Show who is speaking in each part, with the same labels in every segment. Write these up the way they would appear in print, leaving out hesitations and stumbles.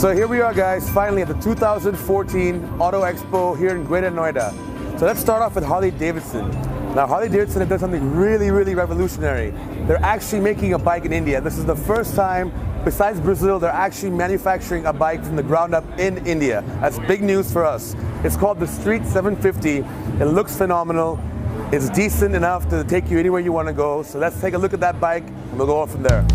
Speaker 1: So here we are, guys, finally at the 2014 Auto Expo here in Greater Noida. So let's start off with Harley-Davidson. Now Harley-Davidson has done something really revolutionary. They're actually making a bike in India. This is the first time, besides Brazil, they're actually manufacturing a bike from the ground up in India. That's big news for us. It's called the Street 750. It looks phenomenal. It's decent enough to take you anywhere you want to go. So let's take a look at that bike and we'll go on from there.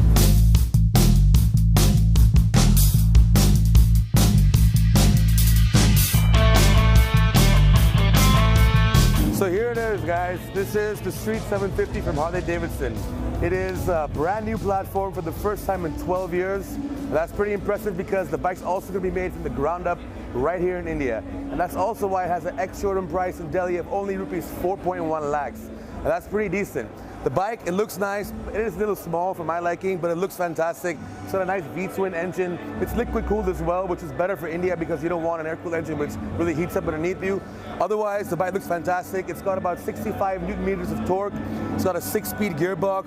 Speaker 1: So here it is, guys. This is the Street 750 from Harley-Davidson. It is a brand new platform for the first time in 12 years. That's pretty impressive because the bike's also going to be made from the ground up right here in India. And that's also why it has an ex-showroom price in Delhi of only rupees 4.1 lakhs. And that's pretty decent. The bike, it looks nice. It is a little small for my liking, but it looks fantastic. It's got a nice V-twin engine. It's liquid cooled as well, which is better for India because you don't want an air-cooled engine which really heats up underneath you. Otherwise, the bike looks fantastic. It's got about 65 Newton meters of torque. It's got a 6-speed gearbox.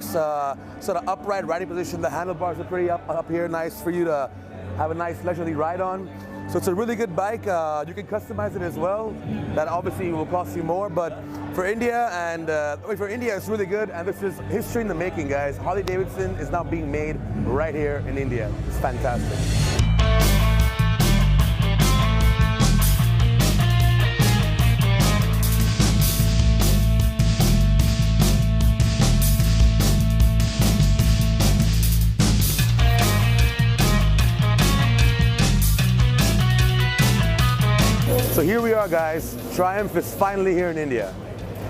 Speaker 1: It's got an upright riding position. The handlebars are pretty up here, nice for you to have a nice leisurely ride on. So it's a really good bike. You can customize it as well. That obviously will cost you more, but for India it's really good. And this is history in the making, guys. Harley-Davidson is now being made right here in India. It's fantastic. So here we are, guys. Triumph is finally here in India.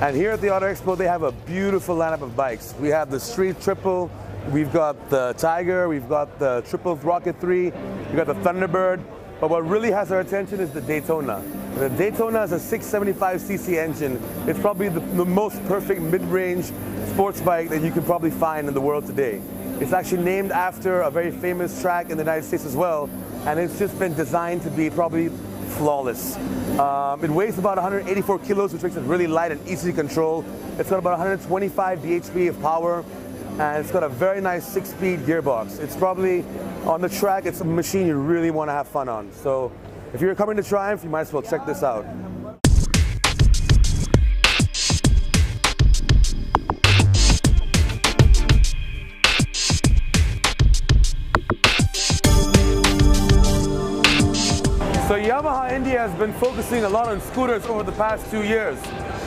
Speaker 1: And here at the Auto Expo, they have a beautiful lineup of bikes. We have the Street Triple, we've got the Tiger, we've got the Triple Rocket 3, we've got the Thunderbird. But what really has our attention is the Daytona. The Daytona is a 675cc engine. It's probably the most perfect mid-range sports bike that you can probably find in the world today. It's actually named after a very famous track in the United States as well. And it's just been designed to be probably flawless. It weighs about 184 kilos, which makes it really light and easy to control. It's got about 125 bhp of power, and it's got a very nice 6-speed gearbox. It's probably, on the track, it's a machine you really want to have fun on. So if you're coming to Triumph, you might as well check this out. So Yamaha India has been focusing a lot on scooters over the past 2 years.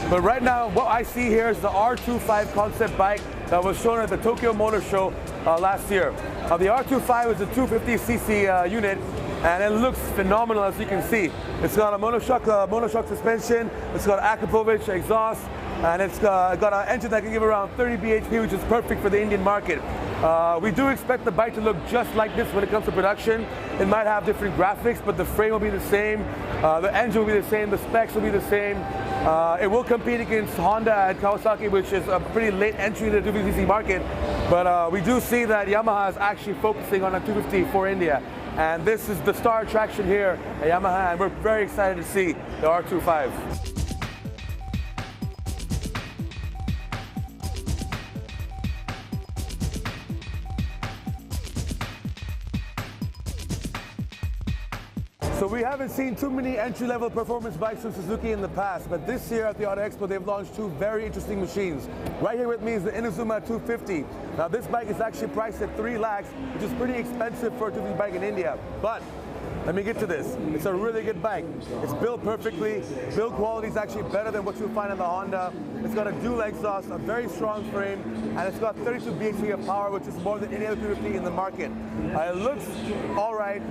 Speaker 1: But right now, what I see here is the R25 concept bike that was shown at the Tokyo Motor Show last year. The R25 is a 250cc unit, and it looks phenomenal, as you can see. It's got a monoshock suspension, it's got Akrapovic exhaust, and it's got an engine that can give around 30 bhp, which is perfect for the Indian market. We do expect the bike to look just like this when it comes to production. It might have different graphics, but the frame will be the same, the engine will be the same, the specs will be the same. It will compete against Honda and Kawasaki, which is a pretty late entry to the 250cc market. But we do see that Yamaha is actually focusing on a 250 for India. And this is the star attraction here at Yamaha, and we're very excited to see the R25. So we haven't seen too many entry-level performance bikes from Suzuki in the past, but this year at the Auto Expo they've launched two very interesting machines. Right here with me is the Inazuma 250. Now this bike is actually priced at 3 lakhs, which is pretty expensive for a 250 bike in India. But let me get to this. It's a really good bike. It's built perfectly. Build quality is actually better than what you'll find in the Honda. It's got a dual exhaust, a very strong frame, and it's got 32 bhp of power, which is more than any other 250 in the market. It looks all right,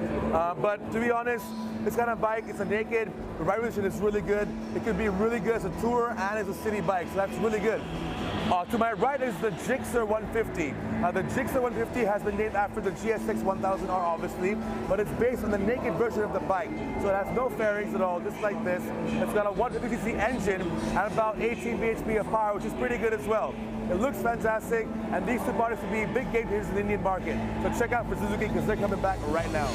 Speaker 1: but to be honest, this kind of bike, it's a naked. The ride position is really good. It could be really good as a tourer and as a city bike, so that's really good. To my right is the Gixxer 150. The Gixxer 150 has been named after the GSX 1000R, obviously, but it's based on the naked version of the bike. So it has no fairings at all, just like this. It's got a 150cc engine and about 18 bhp of power, which is pretty good as well. It looks fantastic, and these two products will be big game changers in the Indian market. So check out for Suzuki because they're coming back right now.